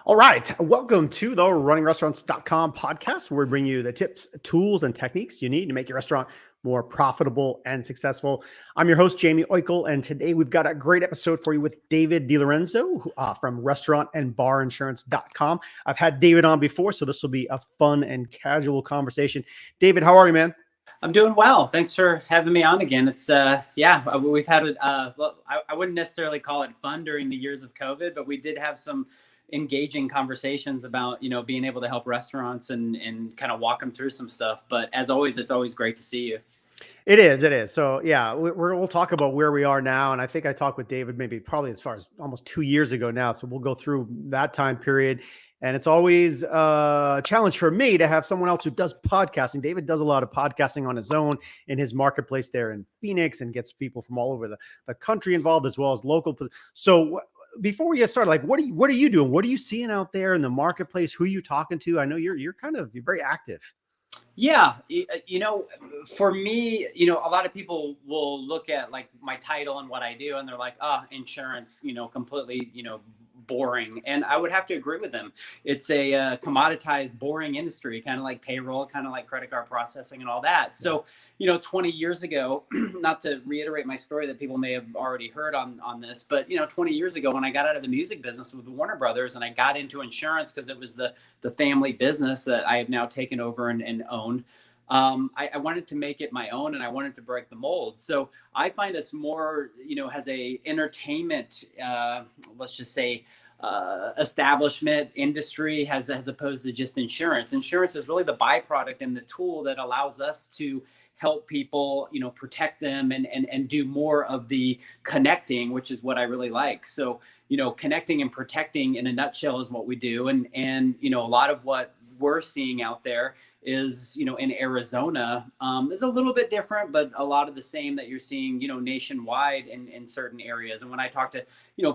All right. Welcome to the runningrestaurants.com podcast, where we bring you the tips, tools, and techniques you need to make your restaurant more profitable and successful. I'm your host, Jamie Oikel, and today we've got a great episode for you with David DiLorenzo from restaurantandbarinsurance.com. I've had David on before, so this will be a fun and casual conversation. David, how are you, man? I'm doing well. Thanks for having me on again. It's we've had it. Well, I wouldn't necessarily call it fun during the years of COVID, but we did have some engaging conversations about, being able to help restaurants and kind of walk them through some stuff. But as always, it's always great to see you. It is. So yeah, we'll talk about where we are now. And I think I talked with David probably as far as almost 2 years ago now. So we'll go through that time period. And it's always a challenge for me to have someone else who does podcasting. David does a lot of podcasting on his own in his marketplace there in Phoenix and gets people from all over the country involved as well as local. So before we get started, like, what are you doing? What are you seeing out there in the marketplace? Who are you talking to? I know you're very active. Yeah. For me, a lot of people will look at like my title and what I do and they're like, insurance, completely, boring. And I would have to agree with them. It's a commoditized, boring industry, kind of like payroll, kind of like credit card processing and all that. So, 20 years ago, not to reiterate my story that people may have already heard on this, but, 20 years ago when I got out of the music business with Warner Brothers and I got into insurance because it was the family business that I have now taken over and owned. I wanted to make it my own and I wanted to break the mold. So I find us more, as a entertainment, let's just say, establishment industry as opposed to just insurance. Insurance is really the byproduct and the tool that allows us to help people, protect them and do more of the connecting, which is what I really like. So, connecting and protecting in a nutshell is what we do. And a lot of what we're seeing out there is, in Arizona, is a little bit different, but a lot of the same that you're seeing, nationwide in certain areas. And when I talk to,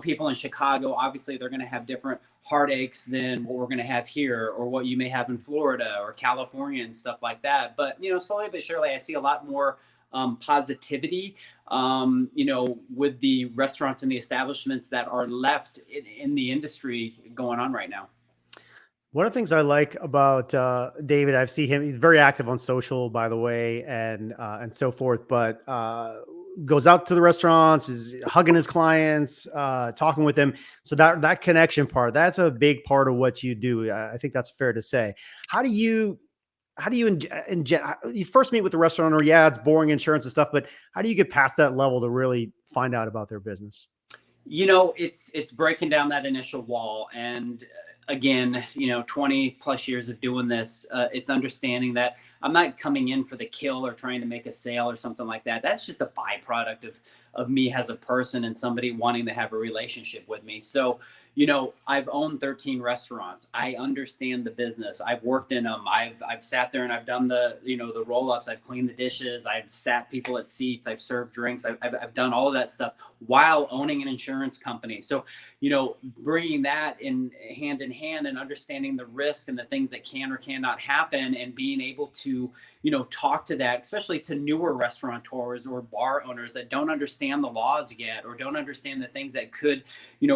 people in Chicago, obviously they're going to have different heartaches than what we're going to have here or what you may have in Florida or California and stuff like that. But, slowly but surely, I see a lot more positivity, with the restaurants and the establishments that are left in the industry going on right now. One of the things I like about David, I've seen him. He's very active on social, by the way, and so forth. But goes out to the restaurants, is hugging his clients, talking with them. So that connection part, that's a big part of what you do. I think that's fair to say. How do you you first meet with the restaurant owner? Yeah, it's boring insurance and stuff, but how do you get past that level to really find out about their business? It's breaking down that initial wall. And again, 20 plus years of doing this, it's understanding that I'm not coming in for the kill or trying to make a sale or something like that. That's just a byproduct of me as a person and somebody wanting to have a relationship with me. So, I've owned 13 restaurants. I understand the business. I've worked in them. I've sat there and I've done the roll-ups. I've cleaned the dishes. I've sat people at seats. I've served drinks. I've done all of that stuff while owning an insurance company. So, bringing that in hand and understanding the risk and the things that can or cannot happen and being able to, talk to that, especially to newer restaurateurs or bar owners that don't understand the laws yet or don't understand the things that could,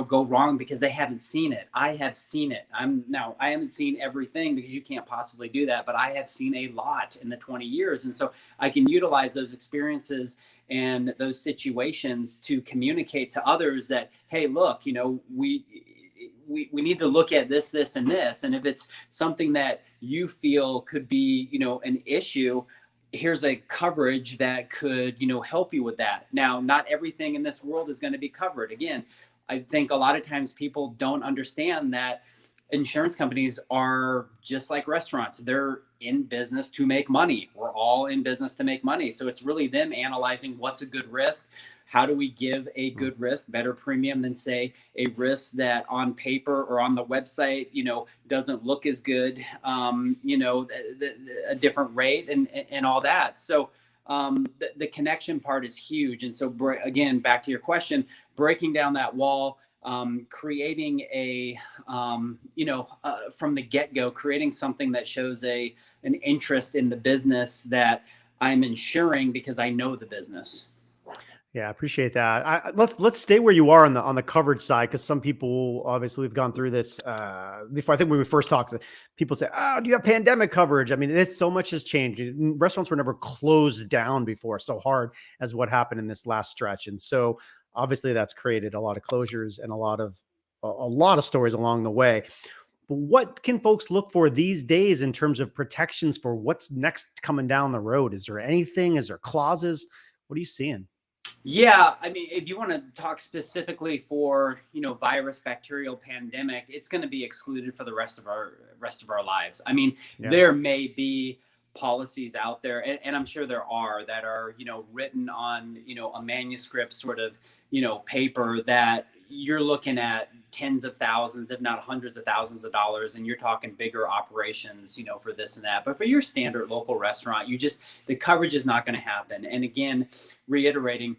go wrong because they haven't seen it. I have seen it. I haven't seen everything because you can't possibly do that, but I have seen a lot in the 20 years. And so I can utilize those experiences and those situations to communicate to others that, hey, look, we need to look at this, and this. And if it's something that you feel could be, an issue, here's a coverage that could, help you with that. Now, not everything in this world is going to be covered. Again, I think a lot of times people don't understand that insurance companies are just like restaurants. They're in business to make money. We're all in business to make money. So it's really them analyzing what's a good risk. How do we give a good risk, better premium than say a risk that on paper or on the website, doesn't look as good, a different rate and all that. So the connection part is huge. And so again, back to your question, breaking down that wall, creating a, from the get-go, creating something that shows an interest in the business that I'm insuring because I know the business. Yeah, I appreciate that. Let's stay where you are on the coverage side, because some people, obviously, we've gone through this before. I think when we first talked, people say, "Oh, do you have pandemic coverage?" I mean, it's so much has changed. Restaurants were never closed down before so hard as what happened in this last stretch, and so obviously that's created a lot of closures and a lot of stories along the way. But what can folks look for these days in terms of protections for what's next coming down the road? Is there anything? Is there clauses? What are you seeing? Yeah, I mean, if you want to talk specifically for, virus, bacterial, pandemic, it's going to be excluded for the rest of our lives. I mean, Yeah. there may be policies out there, and I'm sure there are, that are, written on, a manuscript sort of, paper, that you're looking at tens of thousands, if not hundreds of thousands of dollars, and you're talking bigger operations, for this and that. But for your standard local restaurant, the coverage is not going to happen. And again, reiterating,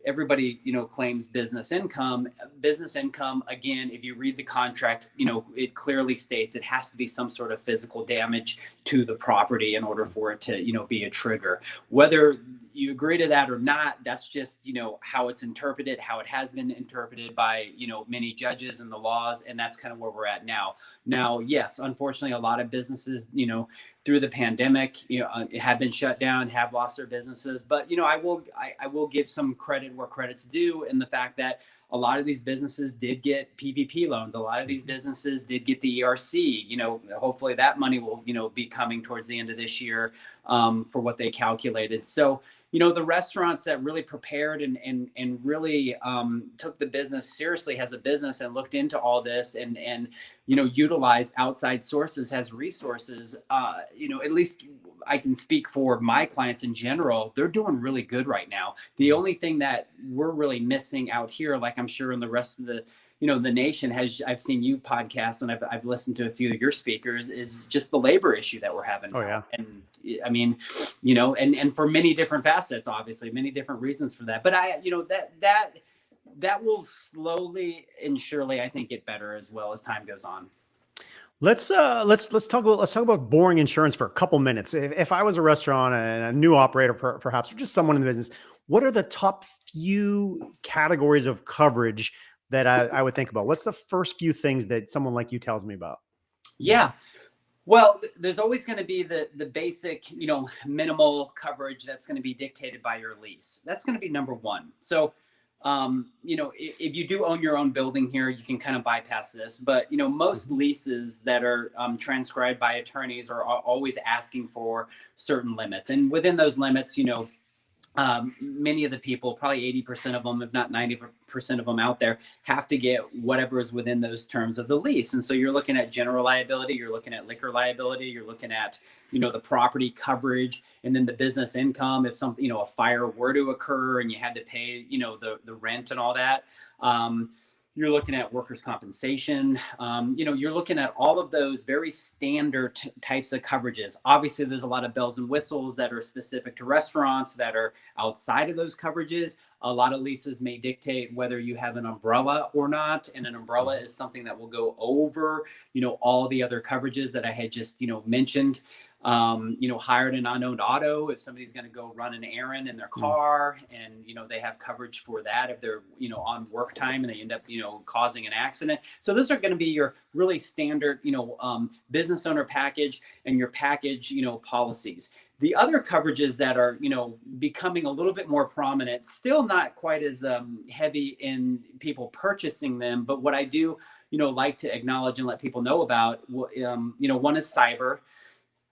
everybody, claims business income. Again, if you read the contract, it clearly states it has to be some sort of physical damage to the property in order for it to, be a trigger. Whether you agree to that or not, that's just, how it's interpreted, how it has been interpreted by, many judges and the laws. And that's kind of where we're at now. Yes, unfortunately, a lot of businesses, through the pandemic, have been shut down, have lost their businesses. But I will give some credit where credit's due, in the fact that a lot of these businesses did get PPP loans. A lot of these businesses did get the ERC. Hopefully that money will be coming towards the end of this year, for what they calculated. So the restaurants that really prepared and really took the business seriously as a business, and looked into all this, and utilized outside sources as resources, at least I can speak for my clients in general, they're doing really good right now. The only thing that we're really missing out here, like I'm sure in the rest of the nation has, I've seen you podcasts, and I've listened to a few of your speakers, is just the labor issue that we're having Oh now. yeah. And I mean, and for many different facets, obviously, many different reasons for that. But that will slowly and surely, I think, get better as well as time goes on. Let's talk about boring insurance for a couple minutes. If I was a restaurant and a new operator, perhaps, or just someone in the business, what are the top few categories of coverage that I would think about? What's the first few things that someone like you tells me about? Yeah. Well, there's always going to be the basic, minimal coverage that's going to be dictated by your lease. That's going to be number one. So, if you do own your own building here, you can kind of bypass this. But, most leases that are transcribed by attorneys are always asking for certain limits. And within those limits, many of the people, probably 80% of them, if not 90% of them out there, have to get whatever is within those terms of the lease. And so you're looking at general liability, you're looking at liquor liability, you're looking at, the property coverage, and then the business income. If something, a fire were to occur and you had to pay, the rent and all that. You're looking at workers' compensation. You're looking at all of those very standard types of coverages. Obviously, there's a lot of bells and whistles that are specific to restaurants that are outside of those coverages. A lot of leases may dictate whether you have an umbrella or not. And an umbrella is something that will go over, all the other coverages that I had just, mentioned. Hired and unowned auto, if somebody's going to go run an errand in their car, and, they have coverage for that if they're, on work time and they end up, causing an accident. So those are going to be your really standard, business owner package and your package, policies. The other coverages that are, becoming a little bit more prominent, still not quite as heavy in people purchasing them, but what I do, like to acknowledge and let people know about, one is cyber.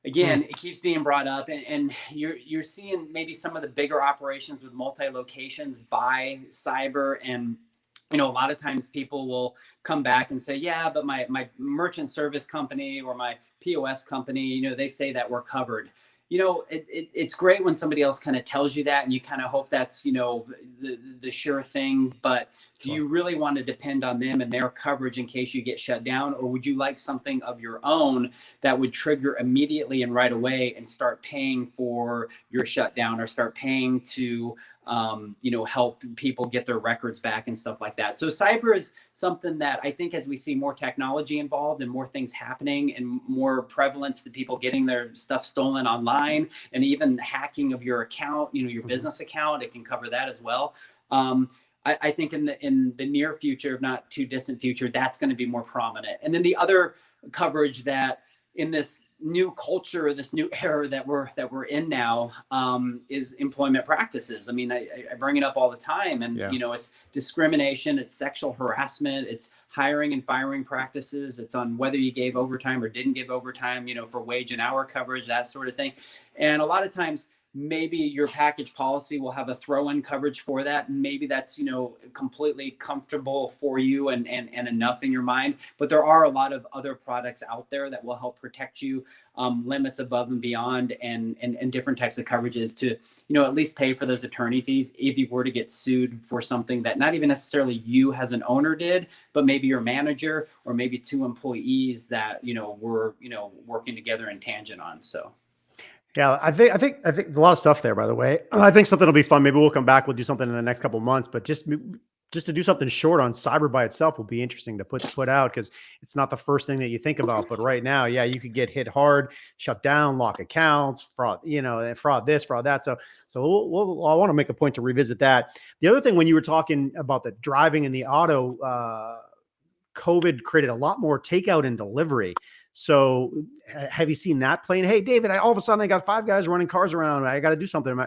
Again, it keeps being brought up, and you're seeing maybe some of the bigger operations with multi-locations buy cyber. And a lot of times people will come back and say, yeah, but my merchant service company or my POS company, they say that we're covered. It's great when somebody else kind of tells you that, and you kind of hope that's, the sure thing. But do you really want to depend on them and their coverage in case you get shut down? Or would you like something of your own that would trigger immediately and right away and start paying for your shutdown, or start paying to, help people get their records back and stuff like that. So cyber is something that I think as we see more technology involved and more things happening and more prevalence to people getting their stuff stolen online and even hacking of your account, your business account, it can cover that as well. I think in the near future, if not too distant future, that's going to be more prominent. And then the other coverage that in this new culture, this new era that we're in now, is employment practices. I mean, I bring it up all the time, and it's discrimination, it's sexual harassment, it's hiring and firing practices, it's on whether you gave overtime or didn't give overtime, for wage and hour coverage, that sort of thing. And a lot of times, maybe your package policy will have a throw-in coverage for that. Maybe that's, completely comfortable for you and enough in your mind. But there are a lot of other products out there that will help protect you, limits above and beyond, and different types of coverages to, at least pay for those attorney fees if you were to get sued for something that not even necessarily you as an owner did, but maybe your manager or maybe two employees that, were, working together in tangent on. So. Yeah, I think a lot of stuff there, by the way. I think something will be fun. Maybe we'll come back. We'll do something in the next couple of months, but just to do something short on cyber by itself will be interesting to put out, because it's not the first thing that you think about. But right now, yeah, you could get hit hard, shut down, lock accounts, fraud, fraud this, fraud that. So I want to make a point to revisit that. The other thing, when you were talking about the driving and the auto, COVID created a lot more takeout and delivery. So have you seen that playing? Hey, David, all of a sudden I got 5 guys running cars around. I got to do something.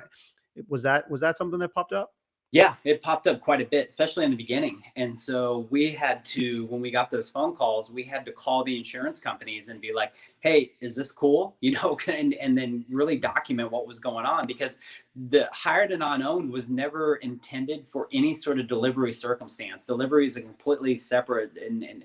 Was that something that popped up? Yeah, it popped up quite a bit, especially in the beginning. And so we had to, when we got those phone calls, we had to call the insurance companies and be like, hey, is this cool? And then really document what was going on, because the hired and non-owned was never intended for any sort of delivery circumstance. Delivery is a completely separate and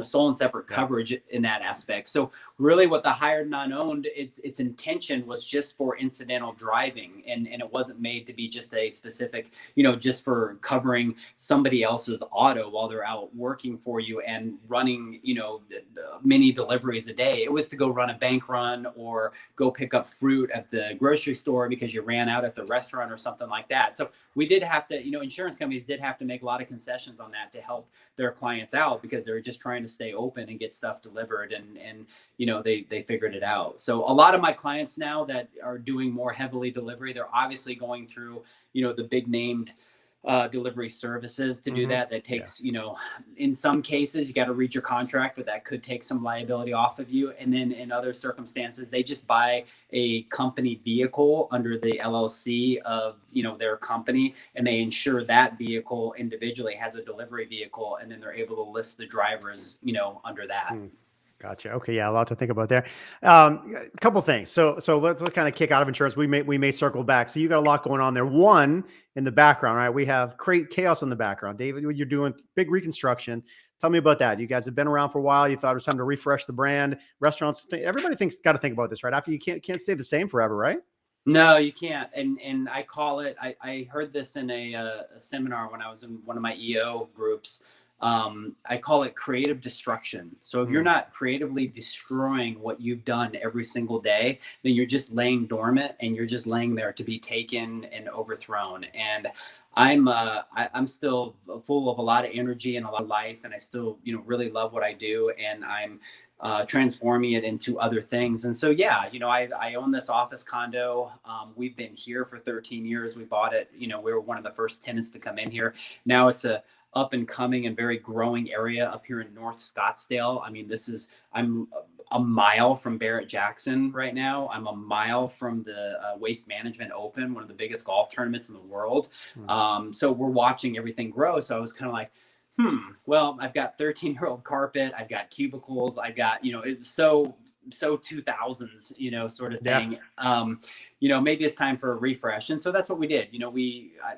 sole and separate coverage in that aspect. So really what the hired and non-owned, its intention was just for incidental driving, and it wasn't made to be just a specific, just for covering somebody else's auto while they're out working for you and running, many deliveries a day. It was to go run a bank run or go pick up fruit at the grocery store because you ran out at the restaurant or something like that. So we did have to, insurance companies did have to make a lot of concessions on that to help their clients out, because they were just trying to stay open and get stuff delivered, and they figured it out. So a lot of my clients now that are doing more heavily delivery, they're obviously going through, the big named delivery services to do that. That takes, in some cases you got to read your contract, but that could take some liability off of you. And then in other circumstances, they just buy a company vehicle under the LLC of, their company, and they insure that vehicle individually has a delivery vehicle, and then they're able to list the drivers, under that. Gotcha. Okay. Yeah. A lot to think about there. A couple things. So let's kind of kick out of insurance. We may circle back. So you got a lot going on there. One, in the background, right? We have chaos in the background. David, you're doing big reconstruction. Tell me about that. You guys have been around for a while. You thought it was time to refresh the brand. Restaurants, everybody got to think about this, right? After you can't stay the same forever, right? No, you can't. And I call it, I heard this in a seminar when I was in one of my EO groups. I call it creative destruction. So if you're not creatively destroying what you've done every single day, then you're just laying dormant, and you're just laying there to be taken and overthrown. And I'm still full of a lot of energy and a lot of life, and I still, really love what I do, and I'm transforming it into other things. And so, yeah, I own this office condo. We've been here for 13 years. We bought it. We were one of the first tenants to come in here. Now it's a up and coming and very growing area up here in North Scottsdale. I mean, I'm a mile from Barrett-Jackson right now. I'm a mile from the Waste Management Open, one of the biggest golf tournaments in the world. So we're watching everything grow. So I was kind of like, well, I've got 13-year-old carpet. I've got cubicles. I've got, it's so 2000s, sort of thing. Maybe it's time for a refresh. And so that's what we did.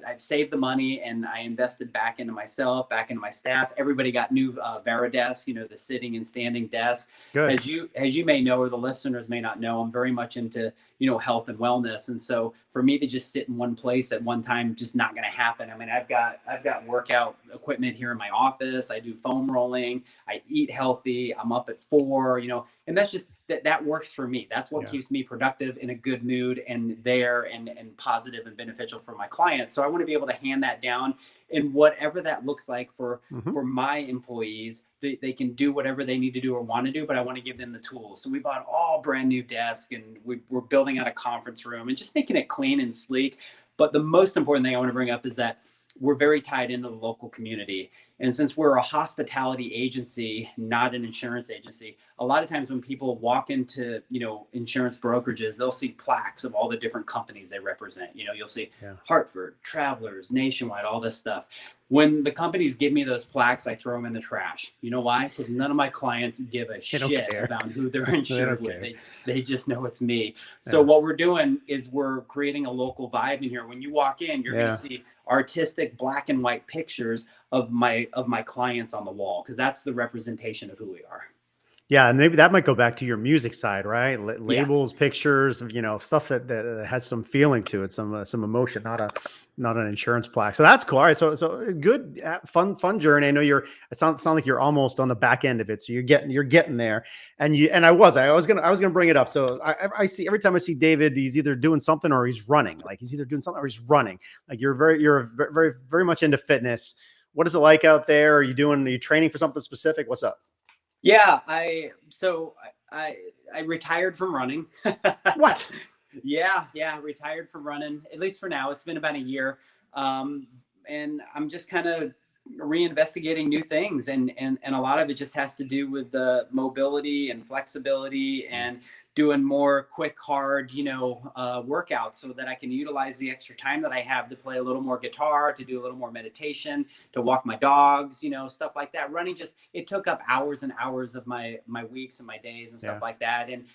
I've saved the money, and I invested back into myself, back into my staff. Everybody got new Varidesk, the sitting and standing desk. Good. As you may know, or the listeners may not know, I'm very much into, health and wellness. And so for me to just sit in one place at one time, just not going to happen. I mean, I've got workout equipment here in my office. I do foam rolling. I eat healthy. I'm up at 4, and that's just that works for me. That's what Yeah. keeps me productive, in a good mood, and there, and positive and beneficial for my clients. So I want to be able to hand that down, and whatever that looks like for Mhm. my employees, they can do whatever they need to do or want to do, but I want to give them the tools. So we bought all brand new desk, and we're building out a conference room and just making it clean and sleek. But the most important thing I want to bring up is that we're very tied into the local community. And since we're a hospitality agency, not an insurance agency, a lot of times when people walk into, insurance brokerages, they'll see plaques of all the different companies they represent. You'll see Hartford, Travelers, Nationwide, all this stuff. When the companies give me those plaques, I throw them in the trash. You know why? Because none of my clients give a shit about who they're insured with. They just know it's me. So what we're doing is we're creating a local vibe in here. When you walk in, you're going to see artistic black and white pictures of my clients on the wall, because that's the representation of who we are. Yeah, and maybe that might go back to your music side, right? Labels, pictures, stuff that has some feeling to it, some emotion, not an insurance plaque. So that's cool. All right, so good, fun journey. I know it sounds like you're almost on the back end of it. So you're getting there, and I was gonna bring it up. So I see every time I see David, he's either doing something or he's running. Like he's either doing something or he's running. Like you're very, very much into fitness. What is it like out there? Are you training for something specific? What's up? Yeah, I retired from running. What? Yeah, retired from running, at least for now. It's been about a year. And I'm just kind of reinvestigating new things, and a lot of it just has to do with the mobility and flexibility, and doing more quick, hard, workouts, so that I can utilize the extra time that I have to play a little more guitar, to do a little more meditation, to walk my dogs, stuff like that. Running it took up hours and hours of my weeks and my days and stuff like that. And,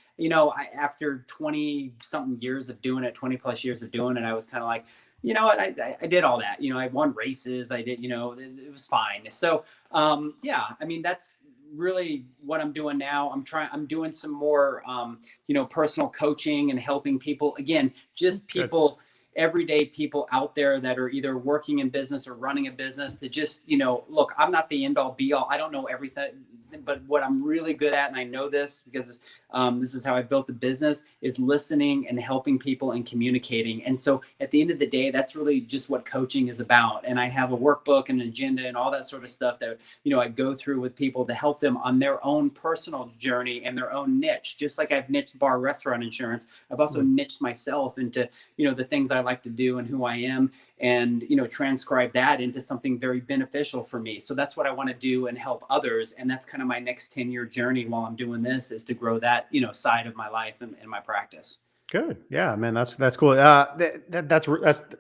after 20 something years of doing it, 20 plus years of doing it, I was kind of like, you know what, I did all that. I won races. I did, it was fine. So, that's really what I'm doing now. I'm doing some more, personal coaching and helping people, again, just people, everyday people out there that are either working in business or running a business, to just, look, I'm not the end all be all. I don't know everything, but what I'm really good at, and I know this because this is how I built the business, is listening and helping people and communicating. And so at the end of the day, that's really just what coaching is about. And I have a workbook and an agenda and all that sort of stuff that, I go through with people to help them on their own personal journey and their own niche. Just like I've niched bar restaurant insurance, I've also niched myself into, the things I like to do and who I am, and, transcribe that into something very beneficial for me. So that's what I want to do and help others. And that's kind of my next 10-year journey while I'm doing this, is to grow that, side of my life and my practice. Good. Yeah, man, that's cool. That's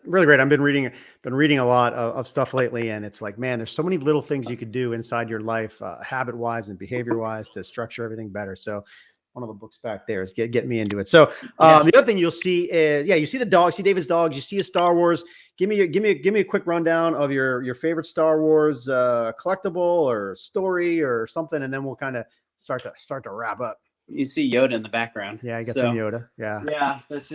really great. I've been reading a lot of stuff lately, and it's like, man, there's so many little things you could do inside your life, habit wise and behavior wise, to structure everything better. So one of the books back there is get me into it. So the other thing you'll see is, you see the dog, see David's dogs, you see a Star Wars. Give me a quick rundown of your favorite Star Wars collectible or story or something, and then we'll kind of start to wrap up. You see Yoda in the background. Yeah, I get some Yoda. Yeah, that's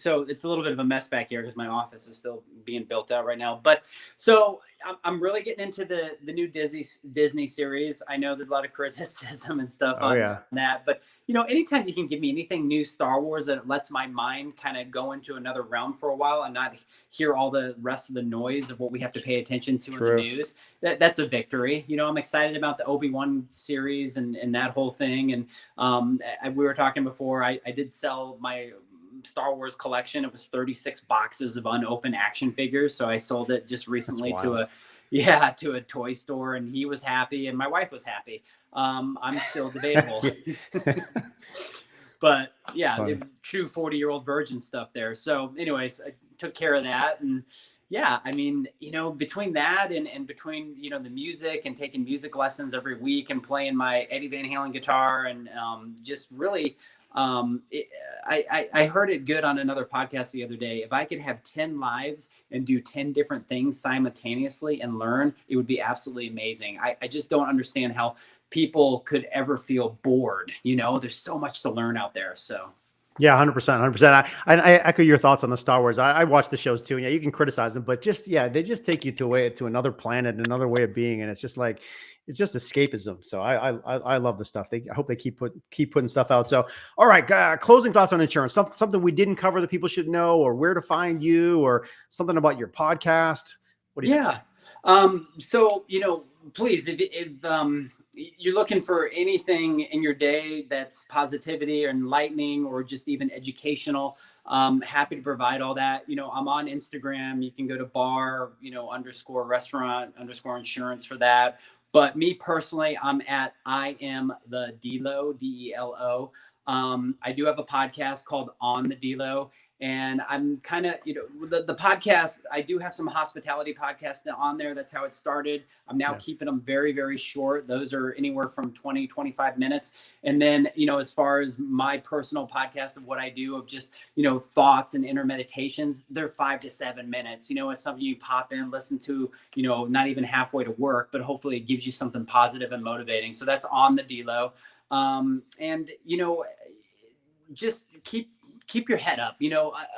so it's a little bit of a mess back here because my office is still being built out right now. But so I'm really getting into the new Disney series. I know there's a lot of criticism and stuff on that, but anytime you can give me anything new Star Wars that lets my mind kind of go into another realm for a while and not hear all the rest of the noise of what we have to pay attention to in the news, that's a victory. I'm excited about the Obi-Wan series and that whole thing. And we were talking before, I did sell my Star Wars collection. It was 36 boxes of unopened action figures. So I sold it just recently to a toy store, and he was happy and my wife was happy. I'm still debatable. But it was true 40-year-old virgin stuff there. So anyways, I took care of that. And between that and between, the music and taking music lessons every week and playing my Eddie Van Halen guitar, and just really, I heard it good on another podcast the other day. If I could have 10 lives and do 10 different things simultaneously and learn, it would be absolutely amazing. I just don't understand how people could ever feel bored. There's so much to learn out there. So. Yeah, 100%, 100%. I echo your thoughts on the Star Wars. I watch the shows too, and yeah, you can criticize them, but just yeah, they just take you to another planet, another way of being, and it's just like it's just escapism. So I love the stuff. I hope they keep putting stuff out. So all right, closing thoughts on insurance. Something we didn't cover that people should know, or where to find you, or something about your podcast. What do you think? Yeah. So, please, if you're looking for anything in your day that's positivity or enlightening or just even educational, happy to provide all that. I'm on Instagram. You can go to bar, _restaurant _insurance for that. But me personally, I'm at I am the Delo, Delo. I do have a podcast called On the Delo. And I'm kind of, the podcast, I do have some hospitality podcasts on there. That's how it started. I'm now keeping them very, very short. Those are anywhere from 20, 25 minutes. And then, as far as my personal podcast of what I do of just, thoughts and inner meditations, they're 5 to 7 minutes. It's something you pop in, listen to, not even halfway to work, but hopefully it gives you something positive and motivating. So that's On the Delo. And, just keep your head up,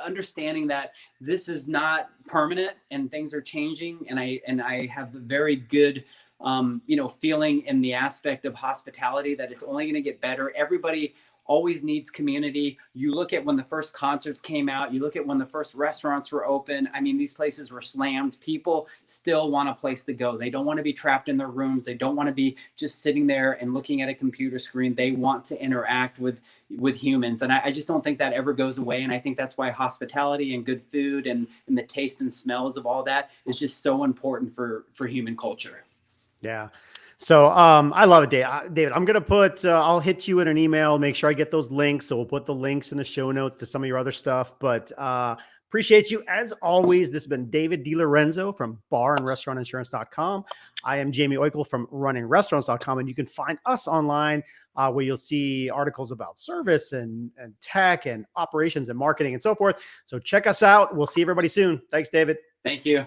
understanding that this is not permanent and things are changing. And I have a very good, feeling in the aspect of hospitality that it's only going to get better. Everybody always needs community. You look at when the first concerts came out, you look at when the first restaurants were open. I mean, these places were slammed. People still want a place to go. They don't want to be trapped in their rooms. They don't want to be just sitting there and looking at a computer screen. They want to interact with humans. And I just don't think that ever goes away. And I think that's why hospitality and good food and the taste and smells of all that is just so important for human culture. Yeah. So I love it, David. I'm gonna I'll hit you in an email, make sure I get those links. So we'll put the links in the show notes to some of your other stuff. But appreciate you as always. This has been David DiLorenzo from barandrestaurantinsurance.com. I am Jamie Oikel from runningrestaurants.com, and you can find us online where you'll see articles about service and tech and operations and marketing and so forth. So check us out. We'll see everybody soon. Thanks, David. Thank you.